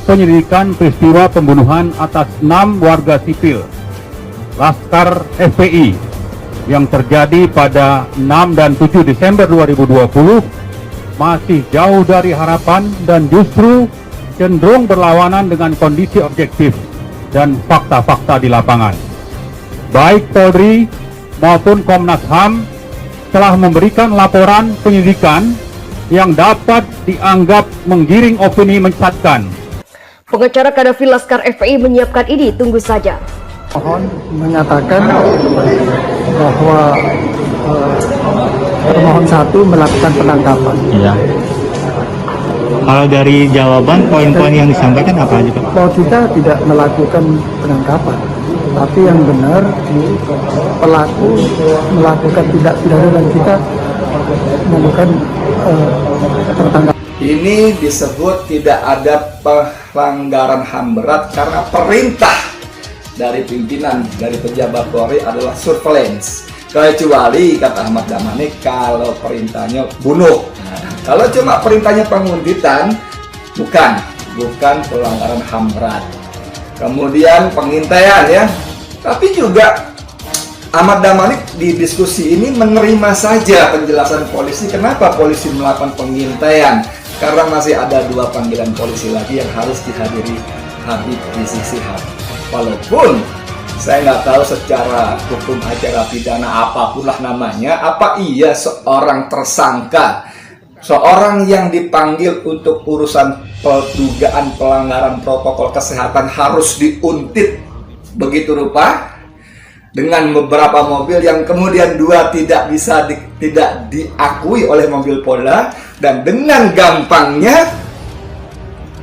penyelidikan peristiwa pembunuhan atas 6 warga sipil Laskar FPI yang terjadi pada 6 dan 7 Desember 2020 masih jauh dari harapan dan justru cenderung berlawanan dengan kondisi objektif dan fakta-fakta di lapangan. Baik Polri maupun Komnas HAM telah memberikan laporan penyidikan yang dapat dianggap menggiring opini menyesatkan. Pengacara Qaddafi Laskar FPI menyiapkan ini, tunggu saja. Mohon menyatakan bahwa termohon 1 melakukan penangkapan. Iya. Kalau dari jawaban poin-poin yang disampaikan apa aja, Pak? Bahwa kita tidak melakukan penangkapan, tapi yang benar pelaku melakukan tindak pidana dan kita melakukan tertangkap. Ini disebut tidak ada pelanggaran HAM berat karena perintah dari pimpinan, dari pejabat Polri adalah surveillance. Kecuali kata Ahmad Damanik kalau perintahnya bunuh. Nah, kalau cuma perintahnya penguntitan, bukan pelanggaran HAM berat. Kemudian pengintaian ya. Tapi juga Ahmad Damanik di diskusi ini menerima saja penjelasan polisi kenapa polisi melakukan pengintaian. Karena masih ada 2 panggilan polisi lagi yang harus dihadiri Habib Rizik Syihab. Walaupun saya nggak tahu secara hukum acara pidana apapun lah namanya, apa iya seorang tersangka, seorang yang dipanggil untuk urusan dugaan pelanggaran protokol kesehatan harus diuntit begitu rupa dengan beberapa mobil yang kemudian 2 tidak diakui oleh mobil Polda, dan dengan gampangnya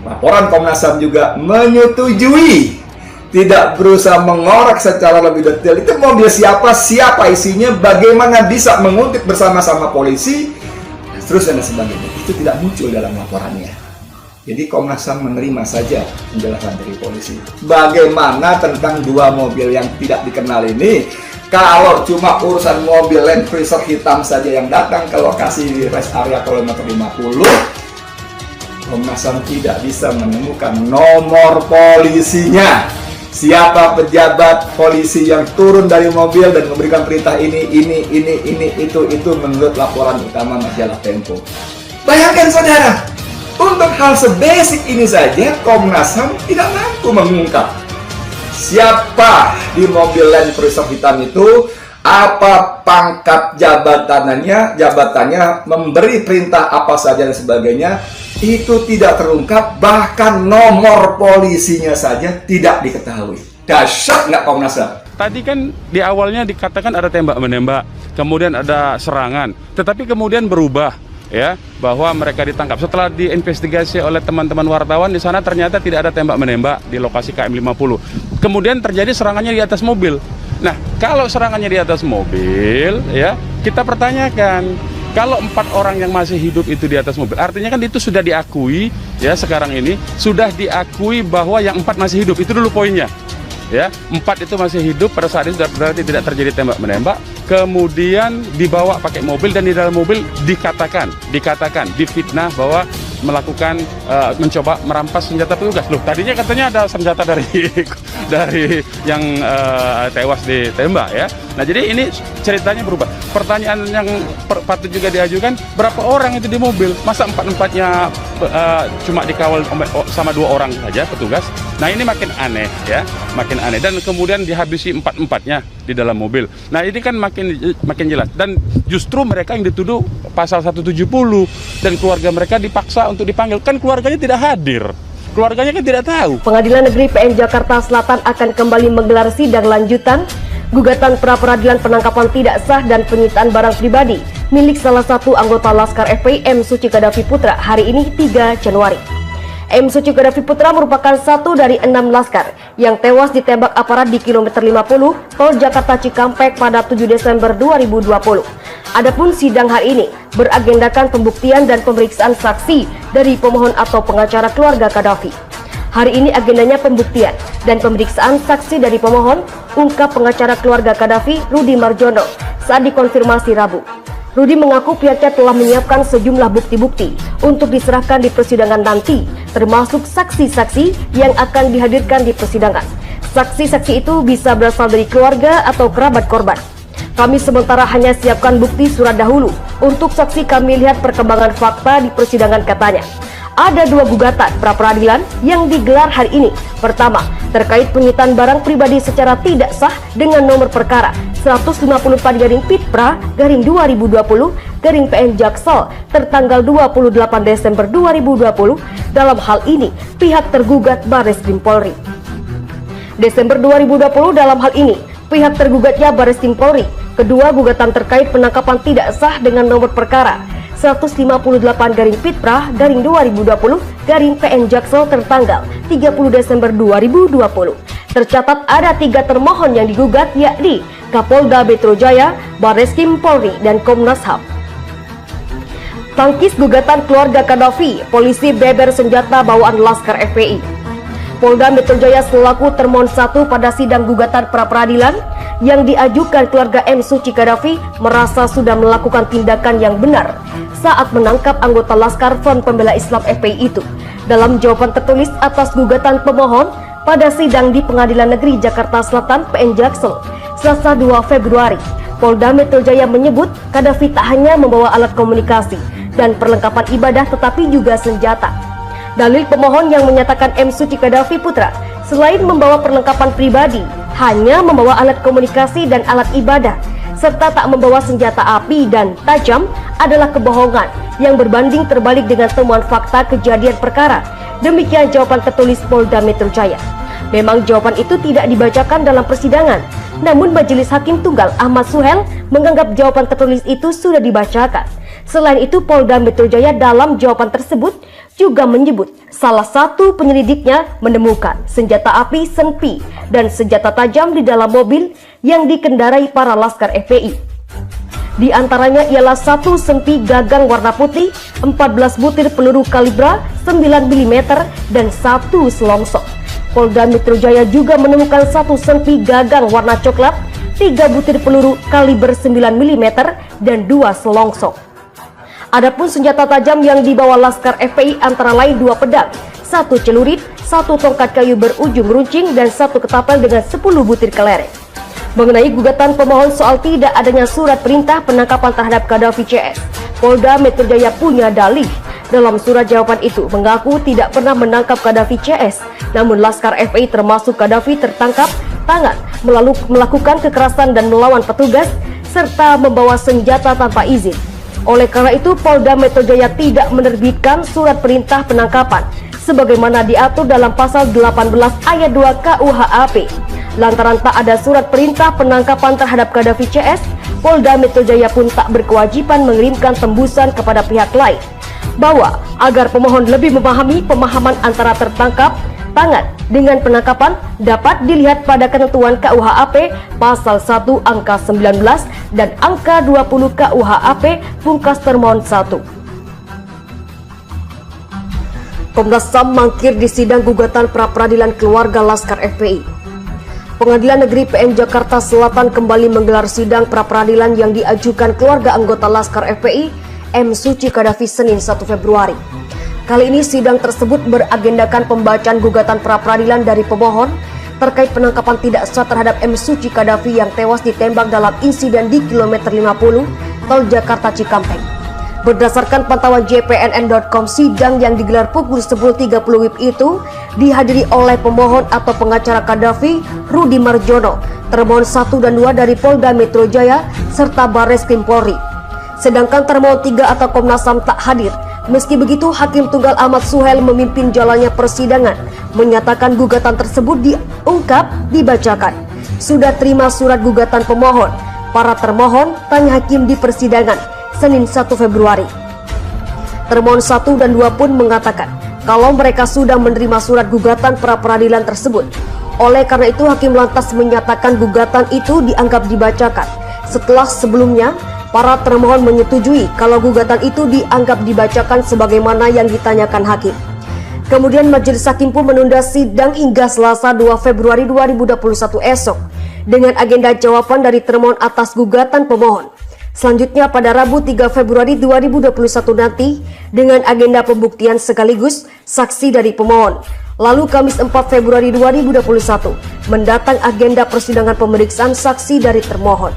laporan Komnas HAM juga menyetujui, tidak berusaha mengorek secara lebih detail itu mobil siapa isinya, bagaimana bisa menguntit bersama-sama polisi, dan sebagainya. Itu tidak muncul dalam laporannya. Jadi Komnas HAM menerima saja penjelasan dari polisi. Bagaimana tentang 2 mobil yang tidak dikenal ini? Kalau cuma urusan mobil Land Cruiser hitam saja yang datang ke lokasi rest area kilometer 50, Komnas HAM tidak bisa menemukan nomor polisinya. Siapa pejabat polisi yang turun dari mobil dan memberikan perintah ini, itu menurut laporan utama majalah Tempo. Bayangkan saudara, untuk hal sebasic ini saja Komnas HAM tidak mampu mengungkap siapa di mobil Land Cruiser hitam itu, apa pangkat jabatannya, memberi perintah apa saja dan sebagainya. Itu tidak terungkap, bahkan nomor polisinya saja tidak diketahui. Dahsyat nggak Komnas HAM? Tadi kan di awalnya dikatakan ada tembak-menembak, kemudian ada serangan, tetapi kemudian berubah ya, bahwa mereka ditangkap. Setelah diinvestigasi oleh teman-teman wartawan di sana ternyata tidak ada tembak-menembak di lokasi KM 50. Kemudian terjadi serangannya di atas mobil. Nah, kalau serangannya di atas mobil ya, kita pertanyakan, kalau 4 orang yang masih hidup itu di atas mobil, artinya kan itu sudah diakui ya, sekarang ini sudah diakui bahwa yang 4 masih hidup. Itu dulu poinnya ya, 4 itu masih hidup pada saat itu, berarti tidak terjadi tembak-menembak. Kemudian dibawa pakai mobil dan di dalam mobil dikatakan difitnah bahwa melakukan mencoba merampas senjata petugas. Loh, tadinya katanya ada senjata dari yang tewas ditembak ya. Nah, jadi ini ceritanya berubah. Pertanyaan yang patut juga diajukan, berapa orang itu di mobil? Masa 4-4-nya cuma dikawal sama 2 orang saja petugas? Nah, ini makin aneh ya, makin aneh. Dan kemudian dihabisi 4-4-nya di dalam mobil. Nah, ini kan makin jelas. Dan justru mereka yang dituduh pasal 170 dan keluarga mereka dipaksa untuk dipanggil. Kan keluarganya tidak hadir. Keluarganya kan tidak tahu. Pengadilan Negeri PN Jakarta Selatan akan kembali menggelar sidang lanjutan gugatan pra-peradilan penangkapan tidak sah dan penyitaan barang pribadi milik salah satu anggota Laskar FPI M. Suci Qaddafi Putra hari ini 3 Januari. M. Suci Qaddafi Putra merupakan satu dari 6 Laskar yang tewas ditembak aparat di kilometer 50 Tol Jakarta Cikampek pada 7 Desember 2020. Adapun sidang hari ini beragendakan pembuktian dan pemeriksaan saksi dari pemohon atau pengacara keluarga Qaddafi. Hari ini agendanya pembuktian dan pemeriksaan saksi dari pemohon, ungkap pengacara keluarga Qaddafi Rudy Marjono saat dikonfirmasi Rabu. Rudy mengaku pihaknya telah menyiapkan sejumlah bukti-bukti untuk diserahkan di persidangan nanti termasuk saksi-saksi yang akan dihadirkan di persidangan. Saksi-saksi itu bisa berasal dari keluarga atau kerabat korban. Kami sementara hanya siapkan bukti surat dahulu. Untuk saksi kami lihat perkembangan fakta di persidangan, katanya. Ada 2 gugatan pra-peradilan yang digelar hari ini. Pertama, terkait penyitaan barang pribadi secara tidak sah dengan nomor perkara 154/Pit-Pra/2020/PN Jaksel tertanggal 28 Desember 2020. Dalam hal ini, pihak tergugat Barreskrim Polri. Desember 2020 dalam hal ini, pihak tergugatnya Barreskrim Polri. Kedua gugatan terkait penangkapan tidak sah dengan nomor perkara 158/Pit-Pra/2020/PN Jaksel tertanggal 30 Desember 2020. Tercatat ada 3 termohon yang digugat, yakni Kapolda Metro Jaya, Barreskrim Polri, dan Komnas HAM. Tangkis gugatan keluarga Qaddafi, polisi beber senjata bawaan Laskar FPI. Polda Metro Jaya selaku termohon 1 pada sidang gugatan pra-peradilan yang diajukan keluarga M. Suci Qaddafi merasa sudah melakukan tindakan yang benar saat menangkap anggota Laskar Front Pembela Islam FPI itu. Dalam jawaban tertulis atas gugatan pemohon pada sidang di Pengadilan Negeri Jakarta Selatan PN Jaksel, Selasa 2 Februari, Polda Metro Jaya menyebut Qaddafi tak hanya membawa alat komunikasi dan perlengkapan ibadah tetapi juga senjata. Dalil pemohon yang menyatakan M. Suci Qaddafi putra selain membawa perlengkapan pribadi, hanya membawa alat komunikasi dan alat ibadah, serta tak membawa senjata api dan tajam adalah kebohongan yang berbanding terbalik dengan temuan fakta kejadian perkara. Demikian jawaban tertulis Polda Metro Jaya. Memang jawaban itu tidak dibacakan dalam persidangan, namun Majelis Hakim Tunggal Ahmad Suhel menganggap jawaban tertulis itu sudah dibacakan. Selain itu, Polda Metro Jaya dalam jawaban tersebut juga menyebut salah satu penyelidiknya menemukan senjata api senpi dan senjata tajam di dalam mobil yang dikendarai para Laskar FPI. Di antaranya ialah 1 senpi gagang warna putih, 14 butir peluru kalibra 9 mm, dan 1 selongsong. Polda Metro Jaya juga menemukan 1 senpi gagang warna coklat, 3 butir peluru kaliber 9 mm, dan 2 selongsong. Adapun senjata tajam yang dibawa Laskar FPI antara lain 2 pedang, 1 celurit, 1 tongkat kayu berujung runcing, dan 1 ketapel dengan 10 butir kelereng. Mengenai gugatan pemohon soal tidak adanya surat perintah penangkapan terhadap Qaddafi CS, Polda Metro Jaya punya dalih. Dalam surat jawaban itu mengaku tidak pernah menangkap Qaddafi CS, namun Laskar FPI termasuk Qaddafi tertangkap tangan melakukan kekerasan dan melawan petugas serta membawa senjata tanpa izin. Oleh karena itu, Polda Metro Jaya tidak menerbitkan surat perintah penangkapan sebagaimana diatur dalam pasal 18 ayat 2 KUHAP. Lantaran tak ada surat perintah penangkapan terhadap Qaddafi CS, Polda Metro Jaya pun tak berkewajiban mengirimkan tembusan kepada pihak lain. Bahwa agar pemohon lebih memahami pemahaman antara tertangkap tangan dengan penangkapan dapat dilihat pada ketentuan KUHAP pasal 1 angka 19 dan angka 20 KUHAP pungkas termohon 1. Komnas HAM mangkir di sidang gugatan pra-peradilan keluarga Laskar FPI. Pengadilan Negeri PN Jakarta Selatan kembali menggelar sidang pra-peradilan yang diajukan keluarga anggota Laskar FPI M. Suci Qaddafi Senin 1 Februari. Kali ini sidang tersebut beragendakan pembacaan gugatan pra-peradilan dari pemohon terkait penangkapan tidak sah terhadap M. Suci Qaddafi yang tewas ditembak dalam insiden di kilometer 50 tol Jakarta Cikampek. Berdasarkan pantauan jpnn.com, sidang yang digelar pukul 10.30 WIB itu dihadiri oleh pemohon atau pengacara Qaddafi, Rudi Marjono, termohon 1 dan 2 dari Polda Metro Jaya, serta Barreskrim Polri. Sedangkan termohon 3 atau Komnas HAM tak hadir. Meski begitu, Hakim Tunggal Ahmad Suhel memimpin jalannya persidangan, menyatakan gugatan tersebut dibacakan. Sudah terima surat gugatan pemohon. Para termohon tanya hakim di persidangan Senin 1 Februari. Termohon 1 dan 2 pun mengatakan kalau mereka sudah menerima surat gugatan pra-peradilan tersebut. Oleh karena itu, hakim lantas menyatakan gugatan itu dianggap dibacakan. Setelah sebelumnya, para termohon menyetujui kalau gugatan itu dianggap dibacakan sebagaimana yang ditanyakan hakim. Kemudian Majelis Hakim pun menunda sidang hingga Selasa 2 Februari 2021 esok dengan agenda jawaban dari termohon atas gugatan pemohon. Selanjutnya pada Rabu 3 Februari 2021 nanti dengan agenda pembuktian sekaligus saksi dari pemohon. Lalu Kamis 4 Februari 2021 mendatang agenda persidangan pemeriksaan saksi dari termohon.